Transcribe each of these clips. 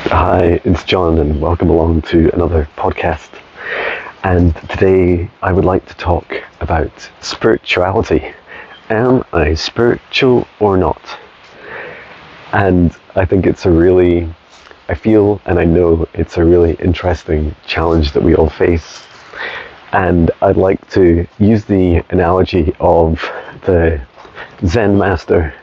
Hi, it's John, and welcome along to another podcast. And today I would like to talk about spirituality. Am I spiritual or not? And I think I feel and I know it's a really interesting challenge that we all face. And I'd like to use the analogy of the Zen master.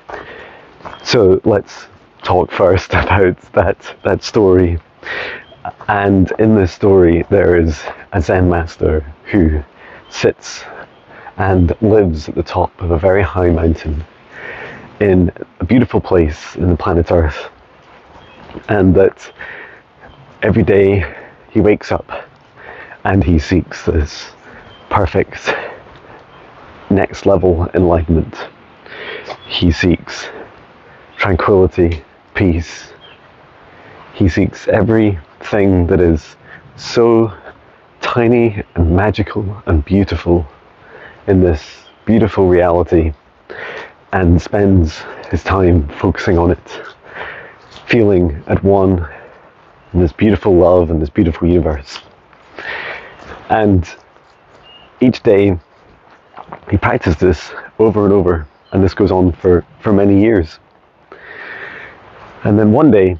So let's talk first about that story. And in this story there is a Zen master who sits and lives at the top of a very high mountain in a beautiful place in the planet Earth, and that every day he wakes up and he seeks this perfect next level enlightenment. He seeks tranquility, peace. He seeks everything that is so tiny and magical and beautiful in this beautiful reality, and spends his time focusing on it, feeling at one in this beautiful love and this beautiful universe. And each day he practices this over and over, and this goes on for many years. And then one day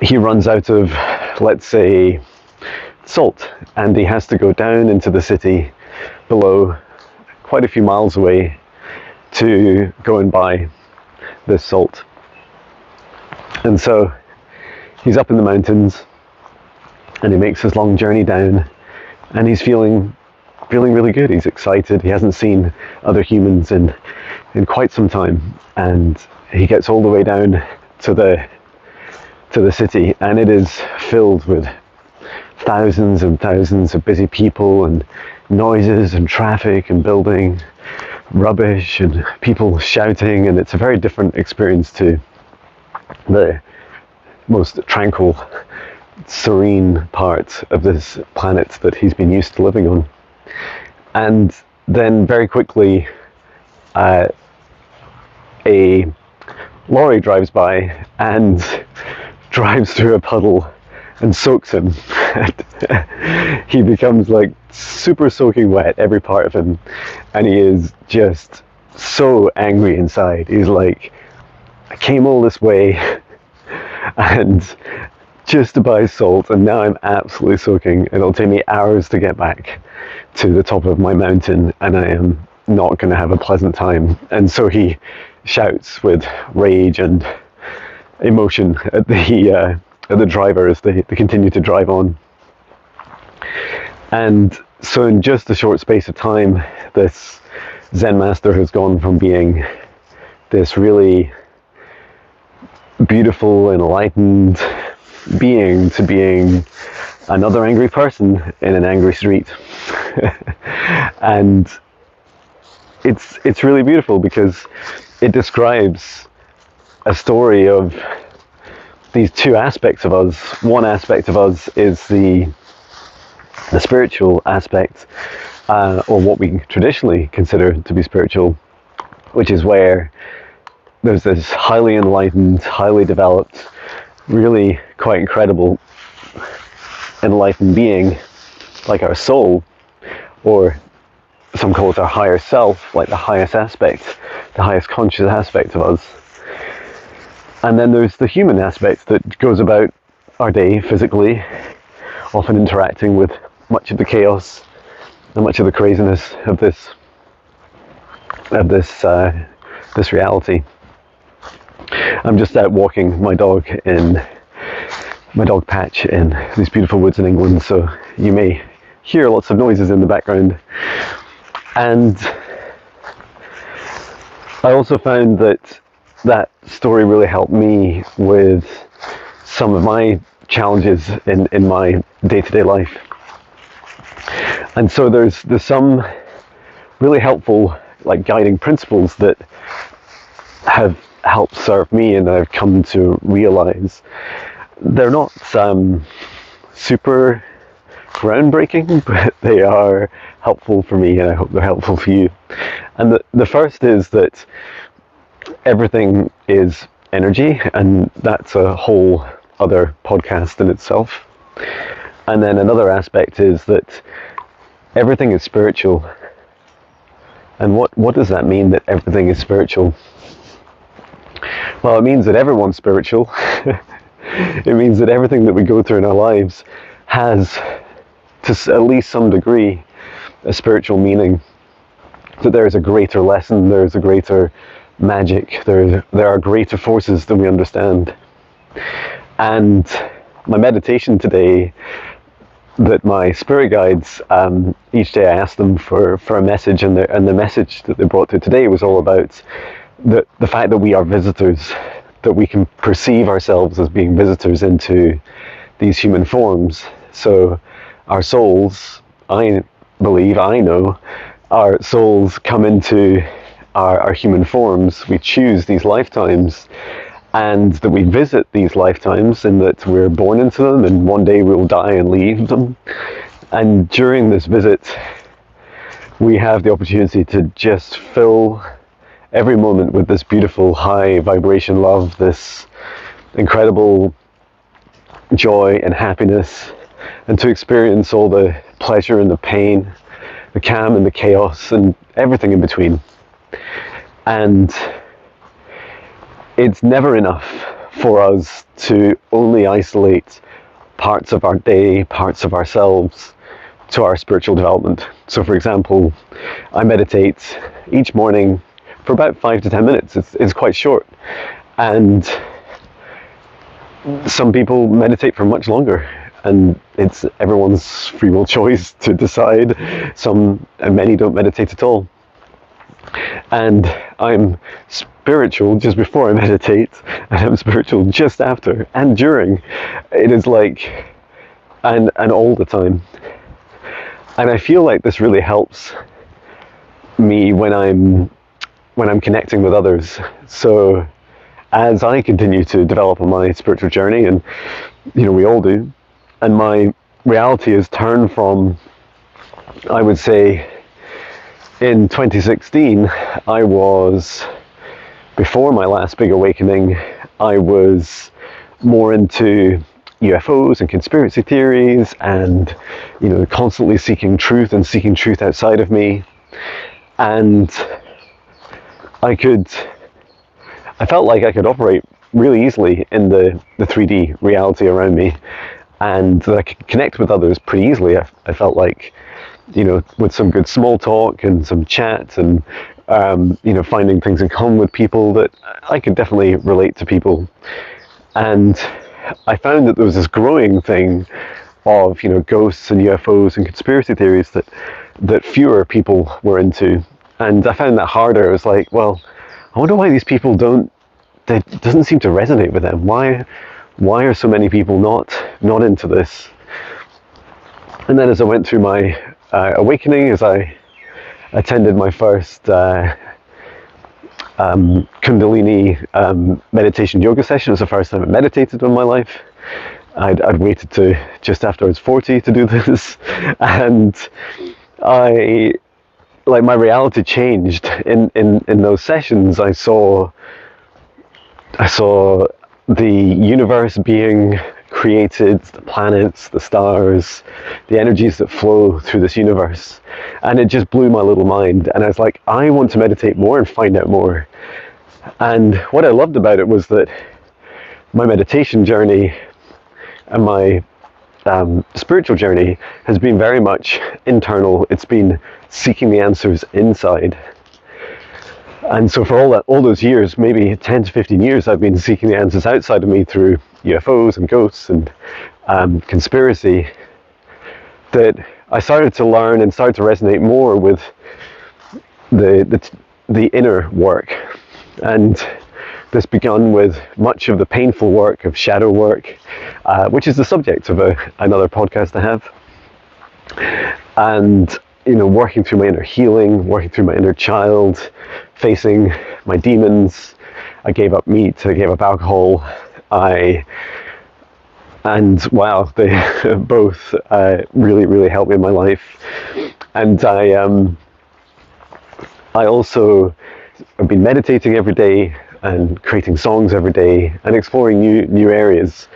he runs out of, let's say, salt, and he has to go down into the city below, quite a few miles away, to go and buy this salt. And so he's up in the mountains and he makes his long journey down, and he's feeling really good. He's excited. He hasn't seen other humans in quite some time, and he gets all the way down to the city, and it is filled with thousands and thousands of busy people and noises and traffic and building, rubbish and people shouting, and it's a very different experience to the most tranquil, serene part of this planet that he's been used to living on. And then very quickly a lorry drives by and drives through a puddle and soaks him. He becomes like super soaking wet, every part of him, and he is just so angry inside. He's like, I came all this way and just to buy salt, and now I'm absolutely soaking. It'll take me hours to get back to the top of my mountain, and I am not going to have a pleasant time. And so he shouts with rage and emotion at the driver as they continue to drive on. And so in just a short space of time, this Zen master has gone from being this really beautiful, enlightened being to being another angry person in an angry street. And it's really beautiful because it describes a story of these two aspects of us. One aspect of us is the spiritual aspect, or what we traditionally consider to be spiritual, which is where there's this highly enlightened, highly developed, really quite incredible enlightened being, like our soul, or some call it our higher self, like the highest aspect, the highest conscious aspect of us. And then there's the human aspect that goes about our day physically, often interacting with much of the chaos and much of the craziness of this reality. I'm just out walking my dog in my dog patch in these beautiful woods in England, so you may hear lots of noises in the background. And I also found that story really helped me with some of my challenges in my day-to-day life. And so there's some really helpful, like, guiding principles that have helped serve me, and I've come to realize they're not super groundbreaking, but they are helpful for me, and I hope they're helpful for you. And the first is that everything is energy, and that's a whole other podcast in itself. And then another aspect is that everything is spiritual. And what does that mean, that everything is spiritual? Well, it means that everyone's spiritual. It means that everything that we go through in our lives has, to at least some degree, a spiritual meaning. That there is a greater lesson, there is a greater magic, there are greater forces than we understand. And my meditation today, that my spirit guides, each day I asked them for a message, and the message that they brought to today was all about the fact that we are visitors, that we can perceive ourselves as being visitors into these human forms. So our souls, I know, our souls come into our human forms. We choose these lifetimes, and that we visit these lifetimes, and that we're born into them, and one day we'll die and leave them. And during this visit, we have the opportunity to just fill every moment with this beautiful high vibration love, this incredible joy and happiness, and to experience all the pleasure and the pain, the calm and the chaos, and everything in between. And it's never enough for us to only isolate parts of our day, parts of ourselves, to our spiritual development. So for example, I meditate each morning for about 5 to 10 minutes. It's quite short. And some people meditate for much longer, and it's everyone's free will choice to decide. Some and many don't meditate at all. And I'm spiritual just before I meditate, and I'm spiritual just after and during. It is like, and all the time. And I feel like this really helps me when I'm connecting with others. So as I continue to develop on my spiritual journey, and we all do, and my reality has turned from, I would say, in 2016, before my last big awakening, I was more into UFOs and conspiracy theories, and constantly seeking truth outside of me. And I felt like I could operate really easily in the 3D reality around me, and that I could connect with others pretty easily. I felt like, with some good small talk and some chat, and finding things in common with people, that I could definitely relate to people. And I found that there was this growing thing of ghosts and UFOs and conspiracy theories that fewer people were into. And I found that harder. It was like, well, I wonder why these people it doesn't seem to resonate with them. Why are so many people not into this? And then as I went through my awakening, as I attended my first Kundalini meditation yoga session, it was the first time I meditated in my life. I'd waited to just after I was 40 to do this, and my reality changed in those sessions. I saw the universe being created, the planets, the stars, the energies that flow through this universe, and it just blew my little mind. And I was like, I want to meditate more and find out more. And what I loved about it was that my meditation journey and my spiritual journey has been very much internal. It's been seeking the answers inside. And so for all those years, maybe 10 to 15 years, I've been seeking the answers outside of me through UFOs and ghosts and conspiracy, that I started to learn and started to resonate more with the inner work. And this begun with much of the painful work of shadow work, which is the subject of another podcast I have. And working through my inner healing, working through my inner child, facing my demons. I gave up meat, I gave up alcohol, and wow, they both really, really helped me in my life. And I also have been meditating every day. and creating songs every day and exploring new areas.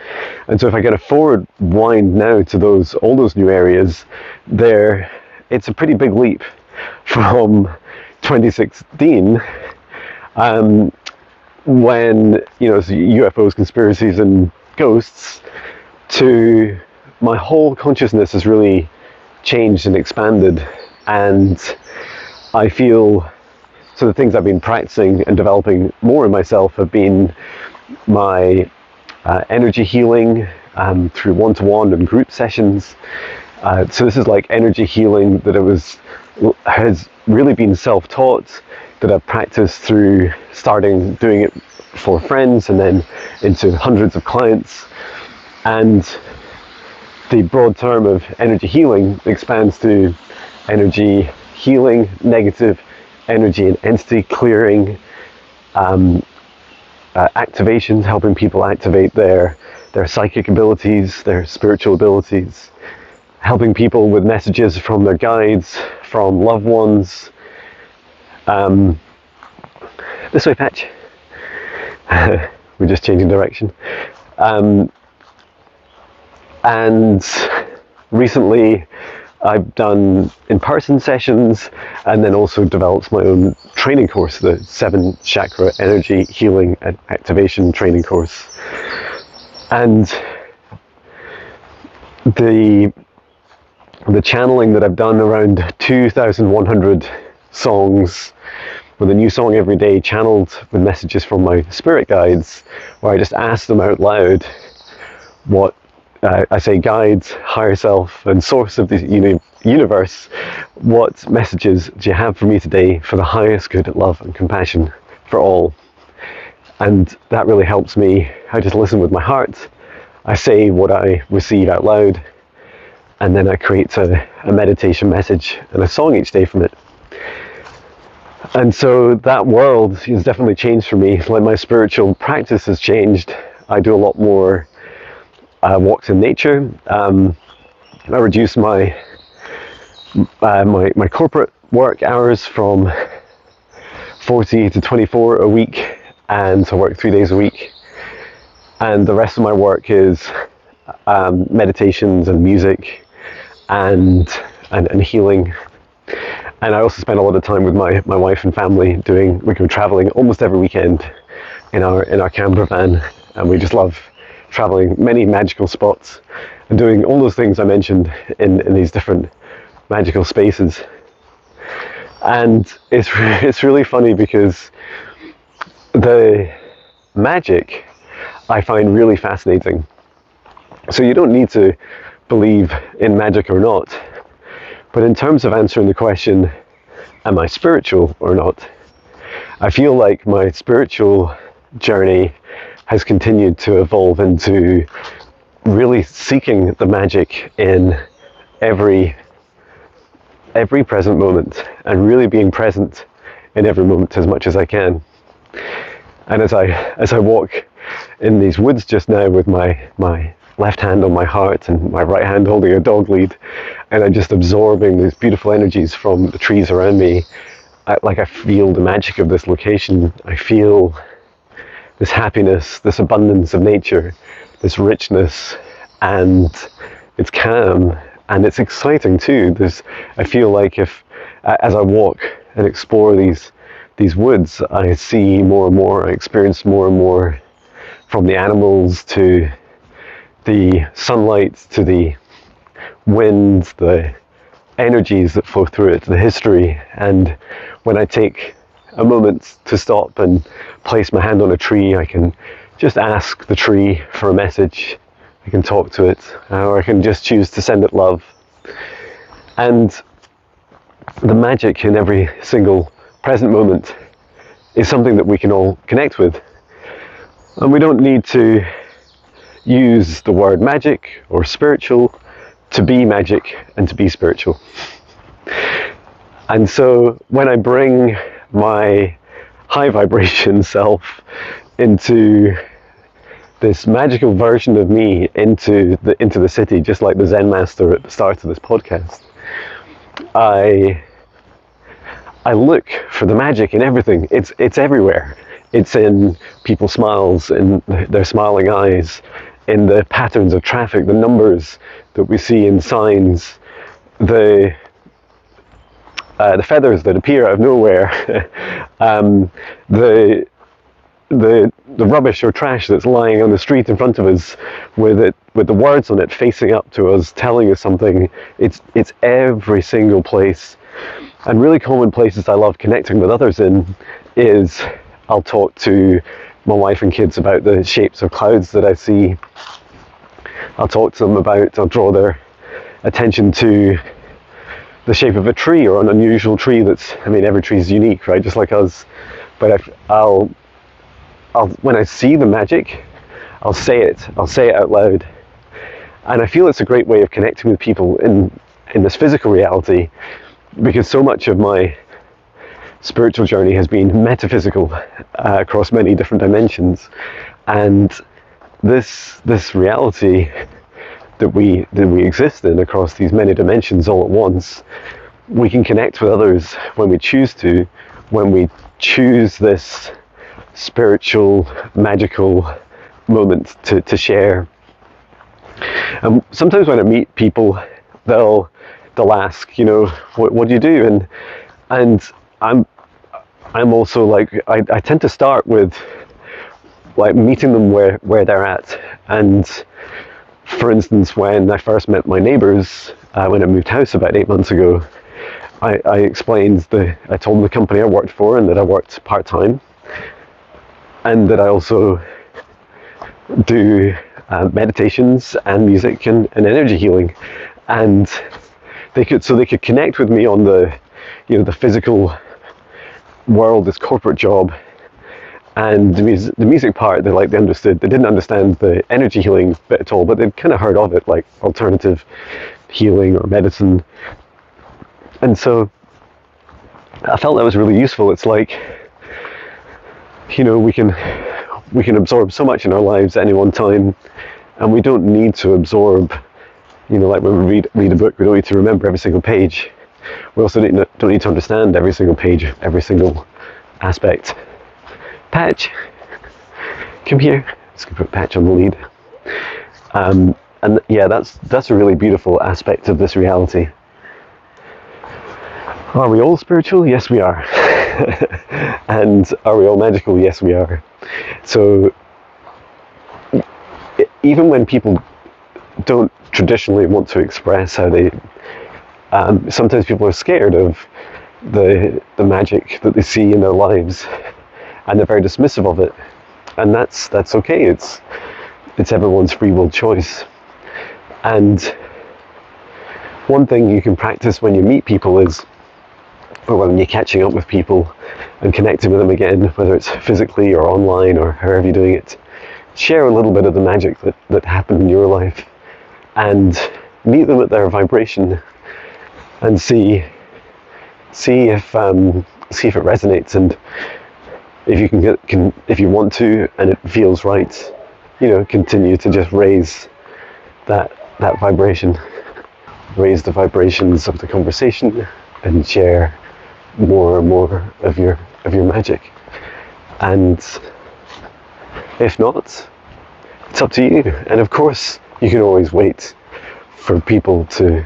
And so if I get a forward wind now to all those new areas, it's a pretty big leap from 2016, when UFOs, conspiracies, and ghosts, to my whole consciousness has really changed and expanded, and I feel so the things I've been practicing and developing more in myself have been my energy healing through one-to-one and group sessions. So this is like energy healing that has really been self-taught, that I've practiced through starting doing it for friends and then into hundreds of clients. And the broad term of energy healing expands to energy healing, negative energy and entity clearing, activations, helping people activate their psychic abilities, their spiritual abilities, helping people with messages from their guides, from loved ones. This way, Patch. We're just changing direction. And recently I've done in-person sessions and then also developed my own training course, the 7 Chakra Energy Healing and Activation Training Course. And the channeling that I've done, around 2,100 songs, with a new song every day, channeled with messages from my spirit guides, where I just ask them out loud what I say, guides, higher self, and source of the universe, what messages do you have for me today for the highest good, love and compassion for all? And that really helps me. I just listen with my heart, I say what I receive out loud, and then I create a meditation message and a song each day from it. And so that world has definitely changed for me. Like, my spiritual practice has changed. I do a lot more walks in nature. I reduced my corporate work hours from 40 to 24 a week, and so I work 3 days a week. And the rest of my work is meditations and music and healing. And I also spend a lot of time with my wife and family we go traveling almost every weekend in our camper van, and we just love traveling many magical spots and doing all those things I mentioned in these different magical spaces. And it's really funny because the magic I find really fascinating. So you don't need to believe in magic or not, but in terms of answering the question, am I spiritual or not? I feel like my spiritual journey has continued to evolve into really seeking the magic in every present moment, and really being present in every moment as much as I can. And as I walk in these woods just now with my left hand on my heart and my right hand holding a dog lead, and I'm just absorbing these beautiful energies from the trees around me, I feel the magic of this location. I feel this happiness, this abundance of nature, this richness, and it's calm and it's exciting too. I feel like as I walk and explore these woods, I see more and more, I experience more and more, from the animals to the sunlight to the wind, the energies that flow through it, the history. And when I take a moment to stop and place my hand on a tree, I can just ask the tree for a message. I can talk to it, or I can just choose to send it love. And the magic in every single present moment is something that we can all connect with. And we don't need to use the word magic or spiritual to be magic and to be spiritual. And so when I bring my high vibration self into this magical version of me into the city, just like the Zen master at the start of this podcast, I look for the magic in everything. It's everywhere. It's in people's smiles, in their smiling eyes, in the patterns of traffic, the numbers that we see in signs, the feathers that appear out of nowhere, the rubbish or trash that's lying on the street in front of us, with the words on it facing up to us, telling us something. It's every single place. And really common places I love connecting with others in is I'll talk to my wife and kids about the shapes of clouds that I see. I'll draw their attention to the shape of a tree, or an unusual tree every tree is unique, right? Just like us. But I'll when I see the magic, I'll say it out loud. And I feel it's a great way of connecting with people in this physical reality, because so much of my spiritual journey has been metaphysical, across many different dimensions. And this reality that we exist in across these many dimensions all at once, we can connect with others when we choose to, when we choose this spiritual, magical moment to share. Sometimes when I meet people, they'll ask, what do you do? And I'm also like, I tend to start with like meeting them where they're at. And for instance, when I first met my neighbours, when I moved house about 8 months ago, I told them the company I worked for, and that I worked part-time, and that I also do meditations and music and energy healing. And they could connect with me on the physical world, this corporate job, and the music part. They understood. They didn't understand the energy healing bit at all, but they'd kind of heard of it, like alternative healing or medicine. And so I felt that was really useful. It's like, we can absorb so much in our lives at any one time, and we don't need to absorb, like when we read a book, we don't need to remember every single page. We also don't need to understand every single page, every single aspect. Patch, come here. Let's put Patch on the lead. And yeah, that's a really beautiful aspect of this reality. Are we all spiritual? Yes, we are. And are we all magical? Yes, we are. So even when people don't traditionally want to express how they, sometimes people are scared of the magic that they see in their lives, and they're very dismissive of it. And that's okay. It's everyone's free will choice. And one thing you can practice when you meet people is, or when you're catching up with people and connecting with them again, whether it's physically or online or however you're doing it, share a little bit of the magic that happened in your life, and meet them at their vibration, and see if it resonates, and if you if you want to, and it feels right, continue to just raise that vibration, raise the vibrations of the conversation, and share more and more of your magic. And if not, it's up to you. And of course, you can always wait for people to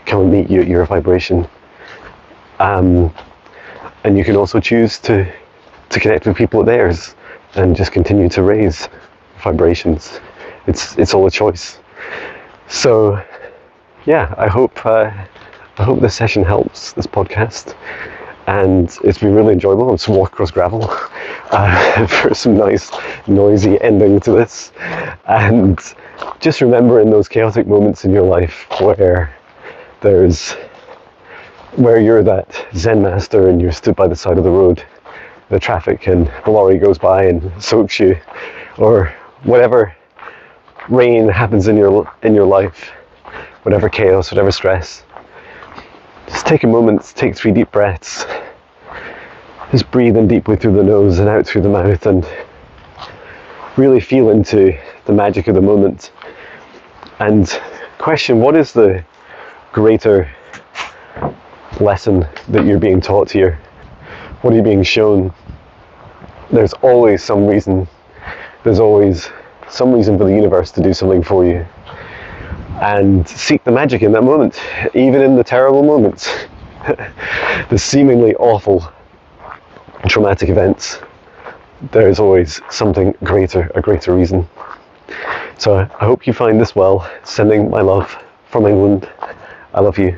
come and meet you at your vibration. And you can also choose to connect with people at theirs, and just continue to raise vibrations. It's all a choice. So yeah, I hope this session helps, this podcast, and it's been really enjoyable. Let's walk across gravel for some nice noisy ending to this. And just remember, in those chaotic moments in your life where you're that Zen master and you're stood by the side of the road, the traffic, and the lorry goes by and soaks you, or whatever rain happens in your life, whatever chaos, whatever stress, just take a moment, take 3 deep breaths, just breathe in deeply through the nose and out through the mouth, and really feel into the magic of the moment, and question, what is the greater lesson that you're being taught here? What are you being shown? there's always some reason. There's always some reason for the universe to do something for you. And seek the magic in that moment, even in the terrible moments, the seemingly awful, traumatic events. There is always something greater, a greater reason. So I hope you find this well. Sending my love from England. I love you.